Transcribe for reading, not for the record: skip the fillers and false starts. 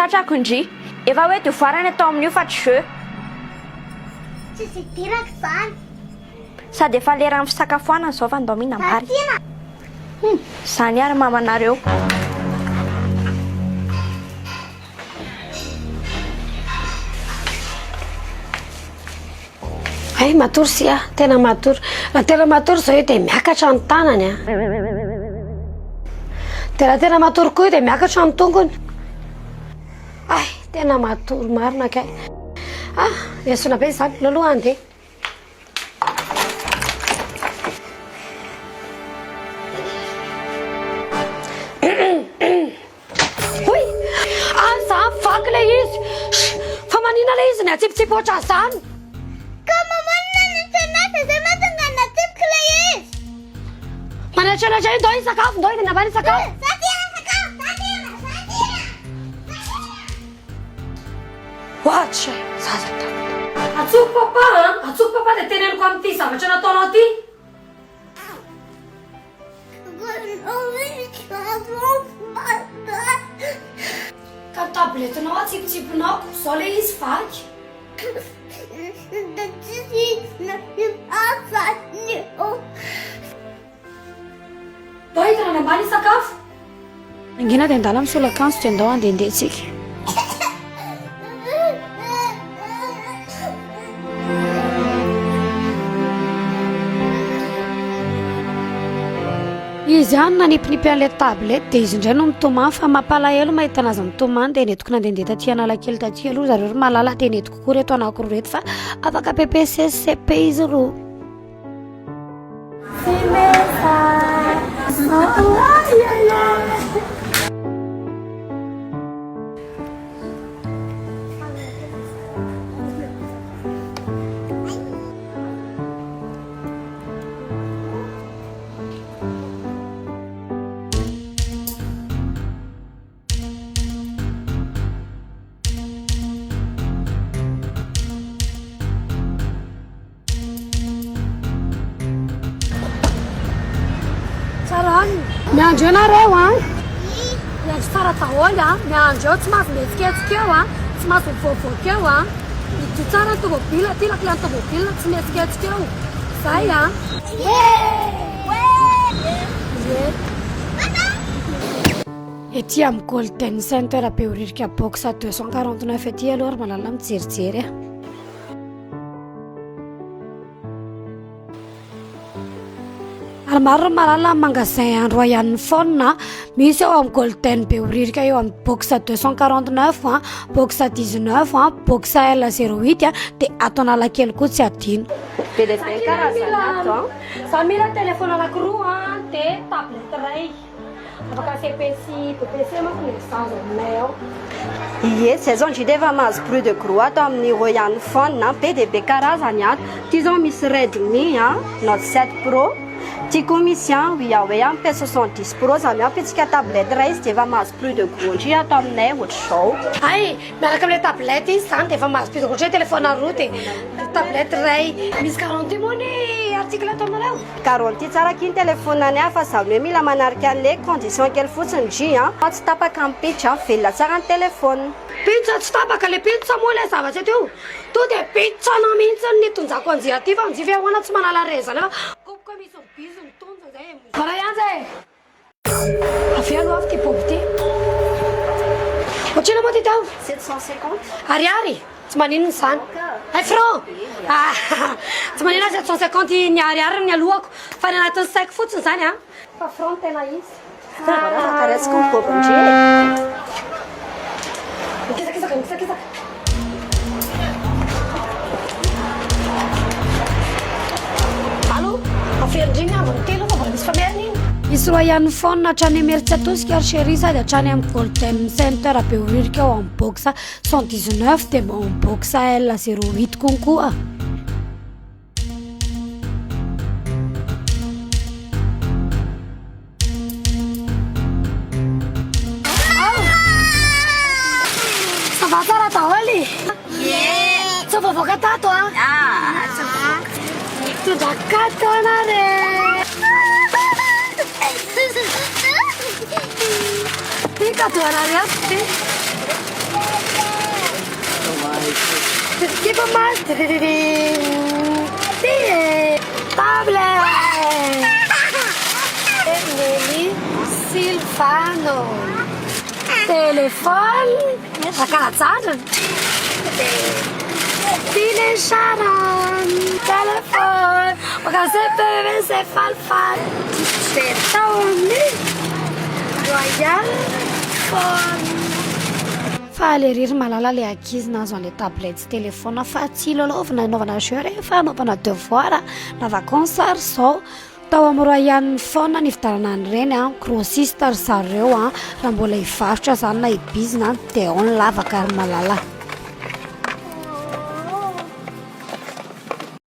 tratrako indry efa hoe devoirany atao amin'io fa tsy jeu Tsy zay teraka izany. sady efa leran'ny fisakafoanana zao fa andao mihinam-bary Tena. izany ary mamanareo Ay matory si tena matory. Raha tena matory zao io dia miakatra ny tanany a. Dia raha tena matory koa io dia miakatra ny tongony. Ay tena matory marina kay. Esona be izany loloha andeha. Hoy! Za vaky ilay izy. Fa manina ilay izy ny atsipotsipo ohatran' izany. Ka mamanina ny tsanasa zay mahatonga natsipika ilay izy. Manatranatrana io dao sakafo, dao iny nabany sakafo. Za tena sakafo, za tena. Watch! Zaza tato. Atsoko papa dia teneniko amin'ity zavatra nataonao ty. Ka tabletinao atsipotsiponao, zao ilay izy vaky. Da tsisy afany. Dao hitana any ambany sakafo. Angina dia andala misolo akanjo dia andao andehandehantsika. Izy ihany nanipinipy an'ilay tablety dia izy indray no mitomany fa mampalahelo mahita anazy mitomany dia netiko nandehandeha taty Analakely taty aloha zareo ry malala dia netiko koa reto anankiroa reto fa afaka PPCCP izy roa. Miandro ianareo miandro tsara daholo miandro eo tsy mahazo mihetsiketsika eo tsy mahazo mivoavoaka eo idio tsara ny tomobila ty lakilany tomobila tsy mihetsiketsika eo zay ety amin'ny Golden Center be oririka box 249 ety aloha ary malala mijerijery ary maro malala magasin andro ihan'ny phone misy eo amin'ny Golden be oririka eo amin'ny box 249 box 19 box L08 dia ato Analakely koa tsy adino. be dia be karazany ato Za mila telefony anankiroa dia tablety iray afaka CPC PPC manko ny zaza aminay ao. Ie, zay zao indrindra efa mahazo plus de gros ato amin'ny Royal Phone be dia be karazany ato. Ty zao misy Redmi Note 7 Pro. Ty koa misy Huawei P70 Pro zany ampiantsika tablety iray izy dia efa mahazo plus de gros indrindra ato aminay ohatry zao. Ay, miaraka amin'ilay tablety izy zany dia efa mahazo plus de gros telefony roa dia tablety iray misy garantie moa ny article ato aminareo. Garantie tsara kiny telefonany fa zany hoe mila manarika an'ilay condition kely fotsiny fa tsy tapaka amin'ny pitsa velona tsara ny telefony. Pizza tsy tapaka le pizza moa ilay zavatra teo. To dia pizza na mihitsy ny tonjako anjia ty fa anjia ahoana tsy manala rezana kopoka misy bizy mitonja zay. Bara ihany zay. Avy aloha avy ty boby ty. Ohatrina moa ty tao 750. Ariary tsy maninona izany. Ay franc. Tsy maninona 750 ny ariary ny alohako fa ny anatin'ny saiko fotsiny zany fa franc tena izy. Karesiko ny boby indrindra. Kisakisaka. Allo, aferindrigny avy ny telo fa mbola misy fameriny iny. Misy roa ihany phone hatrany emeritsy atosika ary chéri sady hatrany amin'ny Golden Center be oririka eo amin'ny box 119 dia amin'ny box L08 konkoa. Tsara daholo tsy voavoaka tato tondrakatao anare ty kato anare ato ty Mas tablet Nelly Silvano telefone akaratsara Sharon telefone você fala Royal phone fahalerery malala le ankizy nazo an'le tablety sy telefona fa tsy lolaovina naovana jeu rehefa anaovana devoir na vaconsary zao tao amin'ny Royal phone ny fidarana an'ireny grossiste zareo raha mbola hivarotra zany na hibizina dia on lavaka ary malala